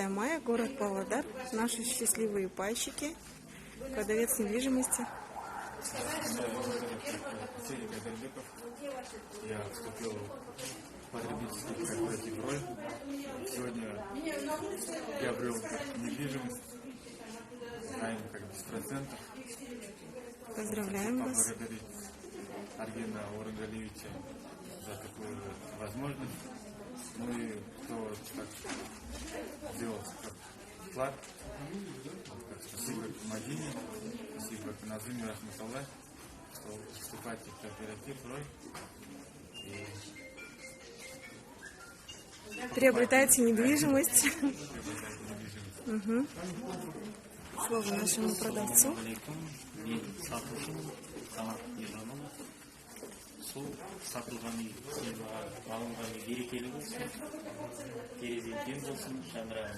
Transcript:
Мая, город Павлодар. Наши счастливые пайщики. Продавец недвижимости. Я вступил в потребительский корпоратив «Роль». Сегодня я обрел недвижимость, займ как без процентов. Поздравляем вас. Поблагодарить Аргена Урангалевича за такую возможность. Ну и кто так сделал вклад. Спасибо Мадине, спасибо Назиме Рахматуллах, что вступаете в кооператив «Рой». Приобретайте недвижимость. Слово нашему продавцу. Сол сатылған үй алынған үй берекелі болсын, терезесі кең болсын, шаңырағы